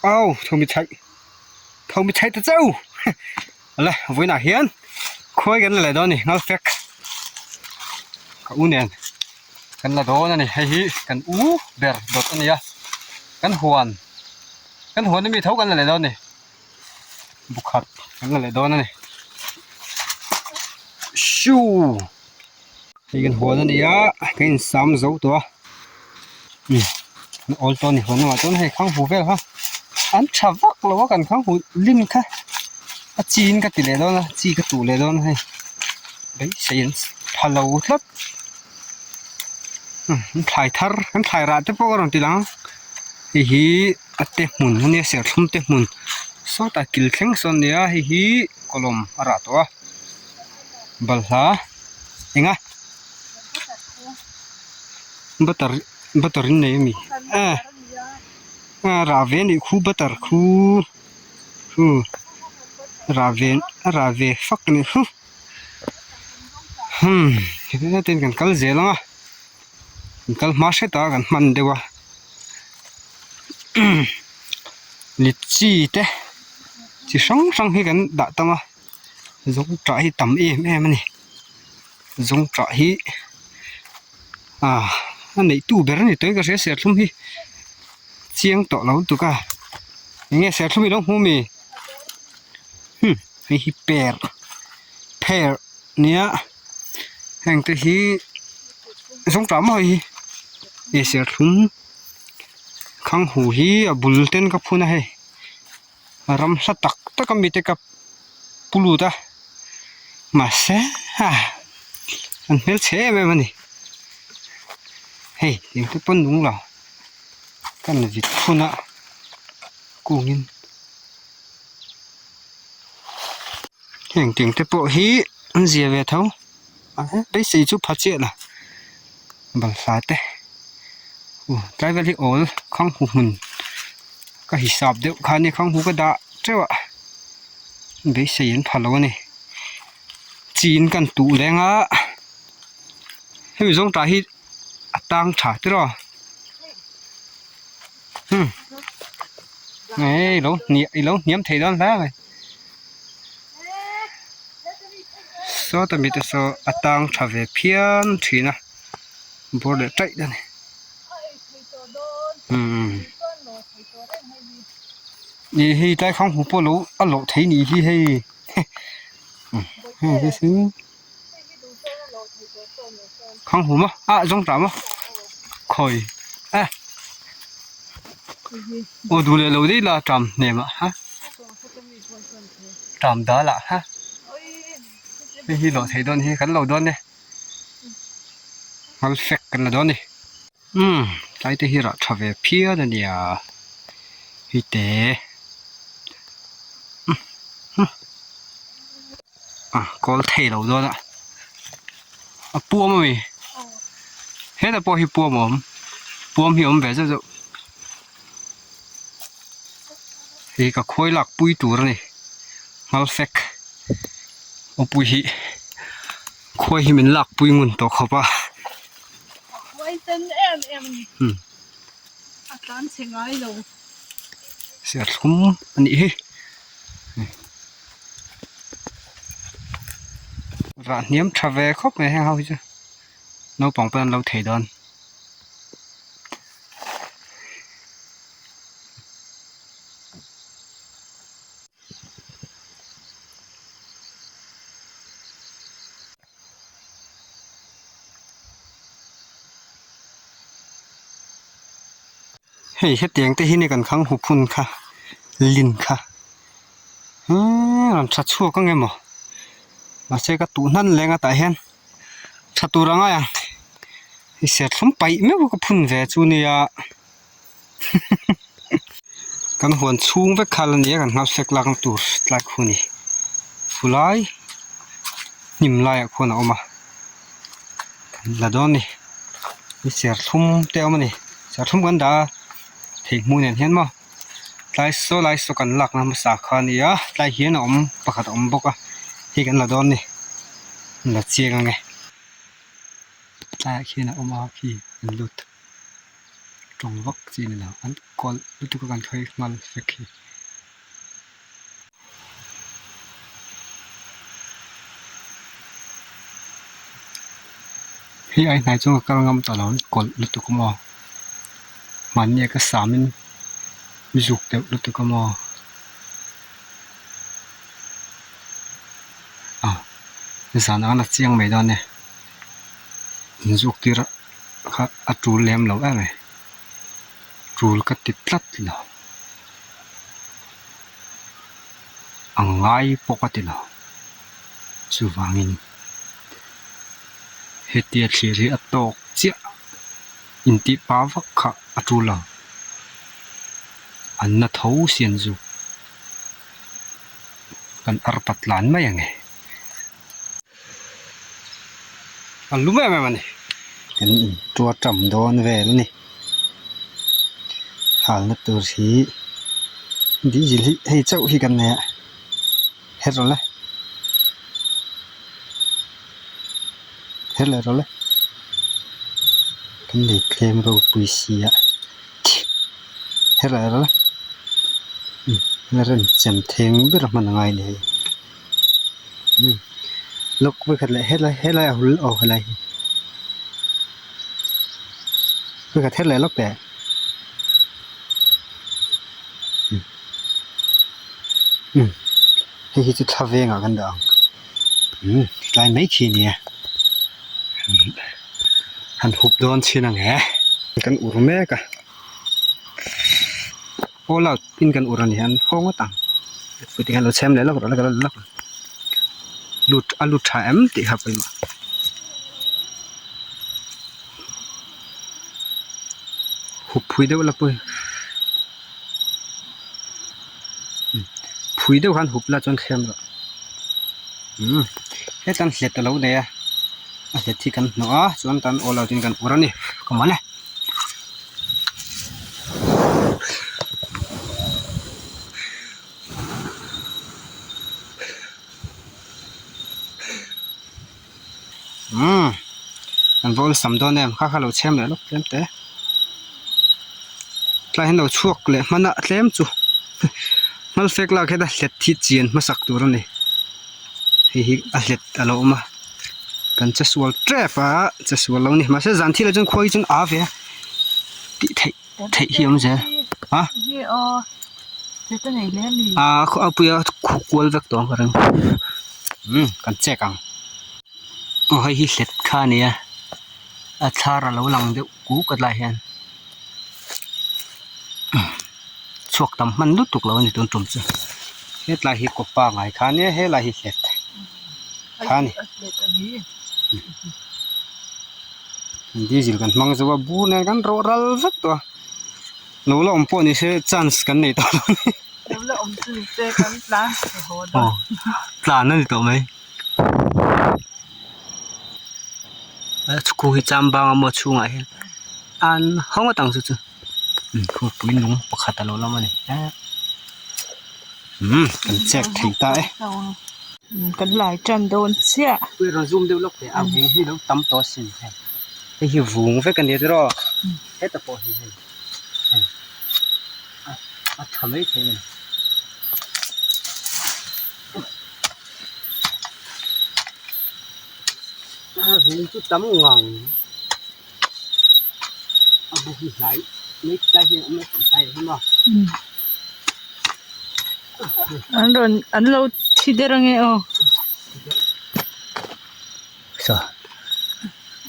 เอ้าทงมิชัยตะเจ้าอะไรไว้หน้าเฮียนคุยกันอะไรดอนนี่งัลเฟกก็อู้เนี่ยกันละดอนนี่ให้ฮีกันเบอร์ดอตอันนี้กันหวนนี่มีเท่ากันอะไรดอนนี่บุกขัดกันอะไรดอนนี่ชูให้กันหวนนี่กัน3โตัวออลตัวนี่หวนมาตัวให้ข้างหูเวลฮะอันชาวักแล้วกันข้างหูลิ้นค่ะจีนก็ติเลยแล้วนะจีก็ตูเลยแล้วนะให้เฮ้ยเสียงพะโล้ครับถ่ายทัร์ถ่ายรัดที่พวกเราตีหลังฮีเตะมุนเนี่ยเสียทุ่มเตะมุนสอดตะกิลเข่งส่วนเนี่ยฮีกลมรัดตัวบัลฮะเองบัตรนี่มีราเวนคู่บัตรคู่ราเวฟักนี่นี่เต้นกันกัลเจลังกัลมาเชตากันมันเดียวลิจีเต้ที่ช่างให้กันด่าตั้งจงจ่ายต่ำแม่มันนี่จงจ่ายอันนี้ตู้เบอร์นี่ตัวก็เสียทุ่มที่เชียงต่อแล้วตัวก็ยังไงเสียทุ่มไม่ต้องหูมีให้เปรเนี่ยแห่งตัวที่สงครามให้เสียทุ่มข้างหูที่บุลเต้นกับพูนะให้รำสตักตะกมีแต่กับปูลูตามาเซ่อันเมลเช่ไหมมันนี่เฮ้ยยังที่ปนดุงเรากันจิตพูนะกูงินแห่งถึงที่ปะฮีอันเสียเวทเอาได้สี่จุดพัดเจ็ดละบังสาเต้ใจเวลีโอลข้างหูมันก็หิสับเดียวคันนี้ข้างหูก็ด่าเจ้าได้เสียนพะโล้นี่จีนกันตูแรงให้มีสงตาฮิตังฉาติรอไงเราเนียมเทดอนแล้วไงสอแต่มีแต่สอตังฉาเวเพียนทีนะบอลใจเด่นนี่ให้ใจข้างหูปลุอันหลอกเทนี่ให้cái xứ không hùm giống trạm khỏi ô đủ lệ lâu đấy là trạm nè mà ha trạm đó là ha cái hi lộ thấy đón hi khắn lâu đón này mal phek cái là đón này cái thì hi rõ trở về phía này nè hi té có thể đâu đó bùa mà mày hết là bùa hi bùa mà về rồi thì cả khối lạc bùi tủ này mal phek bùi hi khối hi mình lạc bùi nguồn tổ khóc quay tên em tán xem ai đâu sẽ không anh đi và niệm trả về khóc này hay không chứ nó bỏng bên lâu thể đơnเฮ้ยเฮ็ดเตียงแต่ที่นี่กันครั้งหุบพุ่นค่ะลินค่ะชัดชั่วก็ไงหมอมาเช็คกับตูนั่นแรงแต่เห็นชัดตัวรังอ่ะเสียทุ่มไปไม่ว่าก็พุ่นเวจูเนี่ยกันหวนชูงไปคาลนี้กันนับเช็คลังตัวหลายคนนี่ฟูไลนิ่มไล่คนออกมาละดอนนี่เสียทุ่มเตี้ยวมันนี่เสียทุ่มกันดาถึงมูเนี่ยเห็นมั้ยไล่โซกันหลักนะมาสักคันนี้ไล่เห็นประกาศบกที่กันละดอนนี่ละเจียงไงไล่เห็นมาพี่มันหลุด ตรงวักจีนแล้วอันก่อนฤดูกาลเคยมันสักทีพี่ไอ้นายจงกำลังงำตลอดก่อนฤดูกาลมันเนี่ยก็3มินมีสุกเดียวฤดูกาลสารนักเจียงไม่ได้เนี่ยสุกที่ระค่ะอัดรูเล่มเราอะไรรูก็ติดลัดแล้วอังไงปกติแล้วสุวางินเฮติอาชีริอัตโตเจียอินติปาวักค่ะอัดรูเราอันนั้นเขาเสียนสุกันอาร์ปัตลานไม่ยังไงอันรู้ไหมมันนี่กันตัวจำโดนแหวนนี่หาลนัดตัวสีดีจิลิให้เจ้าที่กันเนี่ยเฮ็ดอะไรเฮ็ดอะไรเราเลยกันเด็กเคลมเราปุยเสียเฮ็ดอะไรเราเลยแล้วเรื่องจำเทงไม่รู้มันยังไงเลยลูกไปขัดเลยเฮ็ดอะไรเอาหุ่นเอาอะไรไปขัดเฮ็ดอะไรลูกแต่ให้คิดจะทำเองกันดังลายไม่ขี้เนี่ยหันหุบโดนชิ้นอะไรกันอุรแม่กะโอ้เราอินกันอุรนี่ฮันห้องก็ต่างไปที่กันเราแชมป์เลยแล้วก็แล้วลุดลุดถ่ายเอ็มติครับไปมาหุบพุยเดียวละปุยพุยเดียวกันหุบละจนเข้มละแค่ตันเสร็จแล้วเนี่ยเสร็จที่กันเนาะจนตันโอเราจนกันอุรนี่ก็มาเลยอันบอลสำดอนเนี่ยข้าเราเชื่อมเลยลูกเล่มเตะใครเห็นเราชวกเลยมันน่ะเล่มจู่มันเฟกเราแค่ได้เล็ดที่จีนมาสักตัวนี่เฮ้ยเล็ดอะไรมากันจะสวลเทรฟอ่ะจะสวลเรานี่มาเสียจันที่เราจงคุยจงอาเฟียที่ไทยเฮียมั้งเจ้ฮะเฮ้อเดี๋ยวไหนเล่มนี่เขาเอาไปคุกวอลเวกตัวกันกันเจ๊กังโอ้ยเล็ดข้าเนี่ยชาเราหลังเดี๋ยวกูก็ได้เห็นชวกตำมันลุตุกเราในต้นจุ่มจ้ะเฮ็ดลายหิกบปางไงข้าเนี่ยเฮ็ดลายหิเล็ดข้านี่ดีจิลกันมังจะว่าบูเนี่ยกันโรรัลสักตัวหนูเราอมปนนี่ใช่จันส์กันในตอนนี้เราอมซื้อเจกันปลาโหดปลานั่นตัวไหมกูจำบางมาช่วงไงอันห้องก็ตั้งสุดกูปุ่นลงปกติเรามันนี่กันแจกถึงตายกันหลายจันโดนเสียเวลาซูมเดี๋ยวลูกเนี่ยเอาหูที่เราตั้มตัวสิไอ้หิวหูเฟกันเดี๋ยวจะรอเฮ็ดตะโพหินทำไม่ถึงหูจุดตั้มงงเอาบุหิไหลไม่ได้เห็นไม่ใช่ใช่ไหมอันเราที่เดรังเออใช่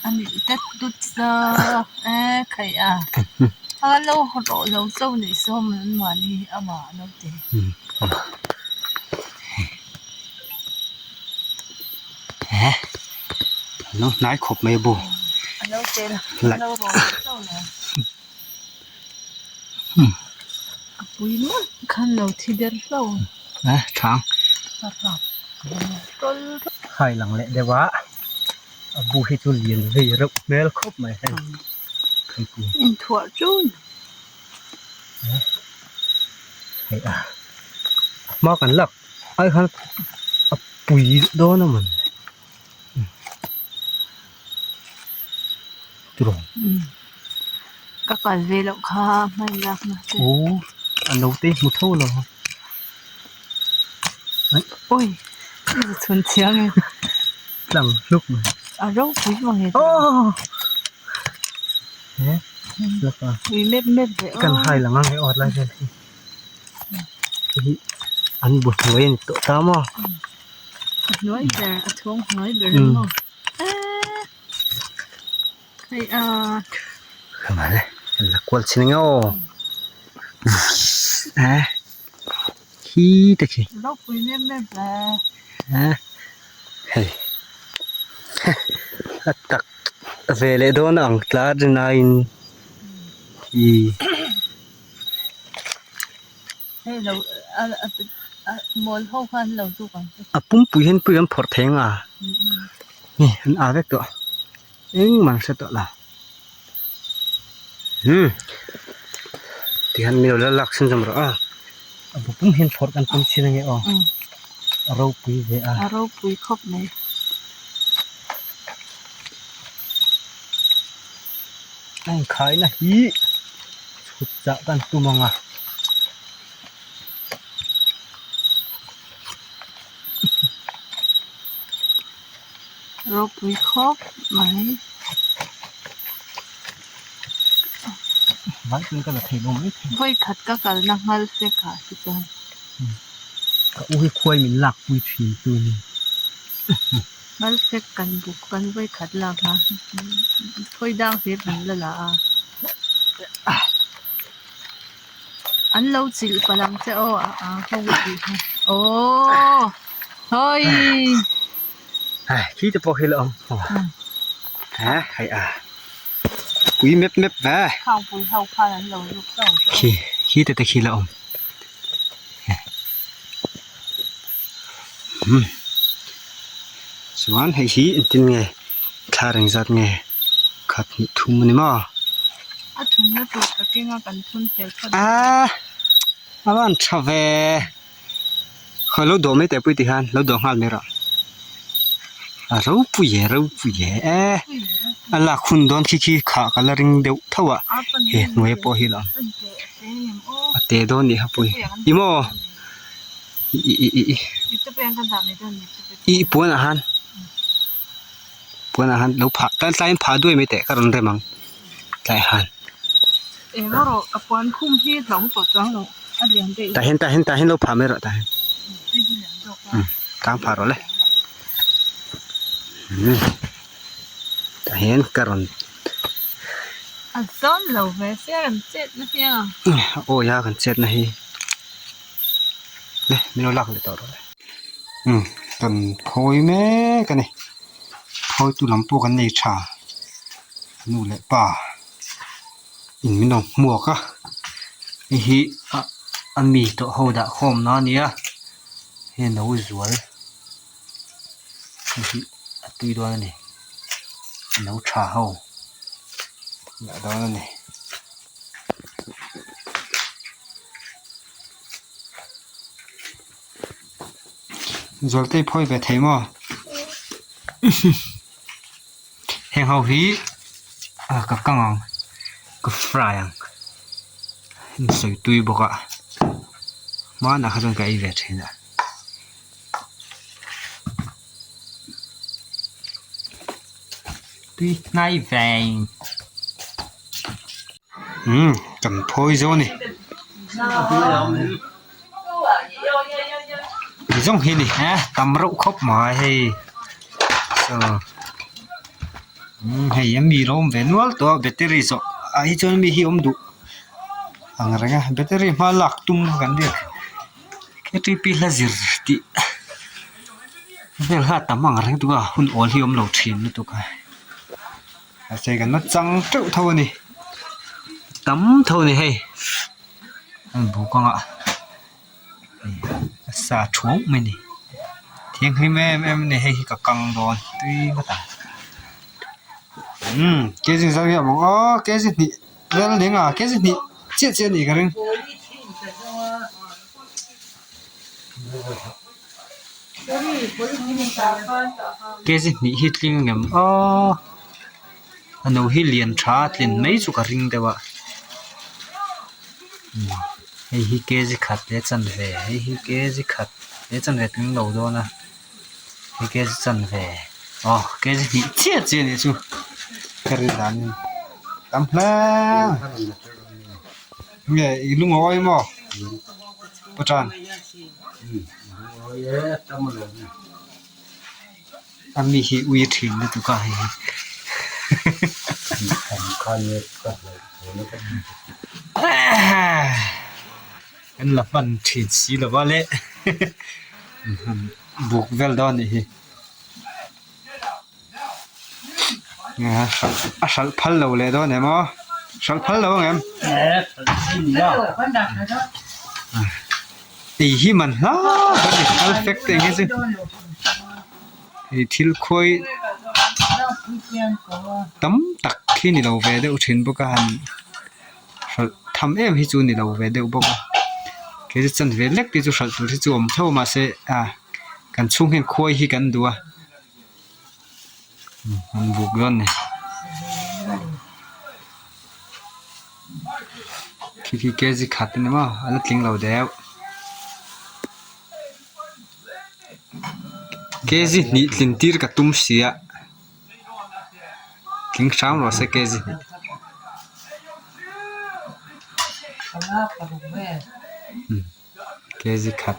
อันนี้ตัดดุษใครเราเจ้าในส้มนั้นมานี่อามาโนเตน้องนายขบไม่บูเราเจนเรารอเจ้าเลยปุยมั้งขันเราที่เดินเราทางให้หลังเละเดี๋ยววะบูให้จุเลียนเลยรับเมลครบไหมให้อินถั่วจุนให้มากันหลับไอ้ข้าปุ๋ยโดนนะมันตรง ก็ก่อนเวลาค่ะไม่รักนะ โอ้อันนู้นติมุเท่าเหรอ โอ้ยนี่ชนเชียงไง จังลูกมัน เราคุยว่าไง โอ้เฮ้แล้วก็ คุยเม็ดเม็ดเลย กันให้หลังให้ออดไล่กันอันบุตรเวนตัวตามอ่ะ น้อยแต่ท้องน้อยเดินมั้งใครมาเลยละกวลชิงเอาขี้ตะขี้ เราคุยเม็ดเม็ดเลย เฮ้ยตักเวลโดนอังกลาดนายอี เฮ้ยเรามอลเข้าพันเราดูก่อน ปุ้มปุยเห็นปุยมันพอดแทงอ่ะนี่อันอาเวกตัวเอ็งมันสะตัวละที่หันมีเราลักษณะจำรอ่ะปุ้มเห็นพอดกันปุ้มชิลไงอ๋อเราปุยเวอ่ะ เราคุยครบเลย นั่งขายนะฮีสุดจะกันตุมังอ่ะ เราคุยครบไหม มันเป็นกันละเทลมไม่ ไว้ขัดก็กันนักงานเสียขาดที่จะ ก็อุ้ยควายมีหลักมีถีตัวนี้ มันเสียกันบุกกันไว้ขัดหลักนะค่อยดังเสียเป็นละละอันเราจิลพลังเจ้าเขาดีโอ้เฮ้ย ขี้จะพอให้ละอ๋อให้ปุยเม็บแม่ ข้าวปุ๋ยข้าวพันธุ์เราลูกเต้า ขี้แต่ขี้ละอ๋อส่วนให้ขี้จริงไงคลาแรงจัดไงขัดทุ่มมันมั้ง ทุนนะตัวตะเกียงกันทุนเสียกัน บ้านชาวเวเขาเราดูไม่แต่ปุยติฮันเราดูหันไม่รอเราปุยอะไรคุณโดนขี้ขากันละริงเดียวเท่าอ่ะเฮ้ยหน่วยพอหิลังเตะโดนนี่ครับปุยอีโมจะเป็นกันแบบนี้ด้วย อีปวนอาหารเราผ่าตั้งใจผ่าด้วยไม่แต่ก็รันได้มั้งแต่อาหารเรากับปวนคุ้มที่หลงตัวจังเราเลี้ยงได้แต่เห็นเราผ่าไม่รอแต่เห็นกลางผ่าเราเลยแต่เห็นกระรอนซ้อนเราไปเสียกันเจ็ดนะพี่โอ้ยากันเจ็ดนะฮีเนี่ยมีเราลักเลยต่อเลยกันพอยแม่กันนี่พอยตุลำปูกันในชานู่นแหละป่าอินมินองหมวกอ่ะฮีอันมีตัวหัวดะคอมน้าเนี่ยเห็นเอาสวยฮีตุยด้วยนี่เอาชาเอาอย่าดองนี่Zolte phoi ve themo heng hau hi ka kang ka fry ang soi tui boka ma na khajon ka i ve thina tui nai veng kan phoi zo ni giống hình này ha tầm rượu khóc mà hay hay em bị rôm về nuốt to battery so ai cho em bị hiểm đủ ang ra battery mà lạc tung gần được cái TP là gì thì về ha tầm ang ra tụ à hun ol hiểm lâu chín nữa tụ cái cái cái nó trắng trâu thôi này tắm thôi này hay bố con ạ sa chuông mình đi thiên khi em này hay cả căng đòn tuy có ta cái gì sao vậy bố cái gì nhỉ đây là đến cái gì nhỉ chết nhỉ cái rừng cái gì nhỉ hít linh ngầm anh đâu hít liền chát liền mấy chục cái rừng đấy vậy Hey hi ke ji khat le chan ve hey hi ke ji khat le chan ve ting lo do na hi ke ji chan ve ke ji hi che che ni chu kari dan tam hla nge ilung oi mo patan ami hi ui thin na tu ka hiอันละฟันถีดสีละว่าเละบุกเวลดอนนี่นะฮะสัลพัลโลเลยดอนเนี่ยมั้งสัลพัลโลไงตีหิมันฮะก็ดิอัลเฟกต์เองสิไอ้ทิลคอยตั้มตักที่นี่เราเวเดอุทินบุกันทำให้จูนี่เราเวเดอุบุกcái chân về lek thì chú sẵn tụi chú ôm thâu mà sẽ cần chung hen khôi hi cần đùa mình buộc luôn này khi cái gì khát này mà anh tiếng lâu đéo cái gì nị linh tiệt cả tum xía tiếng sáng rồi sẽ cái gì cái gì khát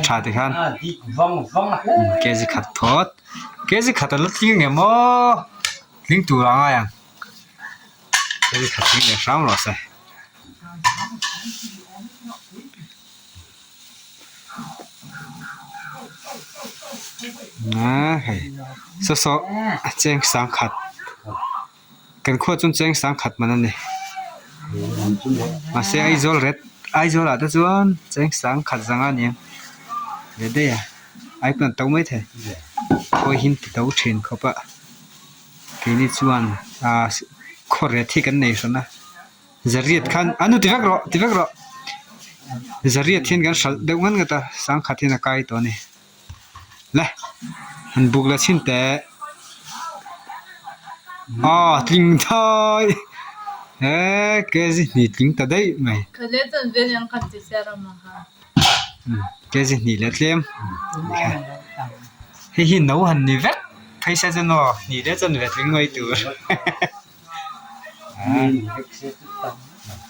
chả thì khăn cái gì khát thốt cái gì khát là tiếng nghe mò tiếng tù lang à cái gì khát tiếng nghe sáng rồi sẽ hay số chén sáng khát cần khoa chung chén sáng khát mà này mà sẽ ai là đó chuan chén sáng khát rằng anh em về đây ai cần tàu mấy thế coi hin tàu trên không ạ cái này chuan khore thi cái này sao na zariat khan anu tivak ro zariat hin gan sal deu ngan ngata sang khát hin kai to ne le han buk la chin te tling thai cái gì nhỉ tính ta đấy mày cái lẽ chân về những khát thì sẽ làm ha cái gì nhỉ lẽ lem hay hin nấu hành nhỉ vét hay sao cho nó nhỉ lẽ chân về tiếng người từ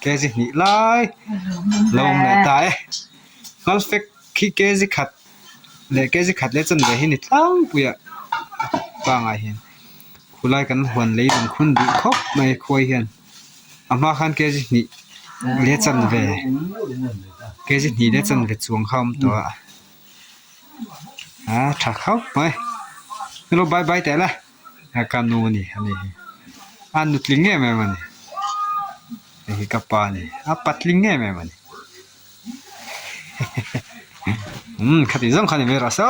cái gì nhỉ lại lồng lại tại nó phải khi cái gì khát lẽ chân về hin nhỉ lắm bùi à ba ngày hin kulai kan huan lấy bằng khuôn bị khóc mày khôi hiền amma khan ke ji ni le chan ve ke ji ni le chan ve chuang kham to tha khau mai hello bye bye te la ka nu ni ani an nu tling nge me mani hi ka pa ni patling nge me mani khati zong khani me ra so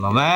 mama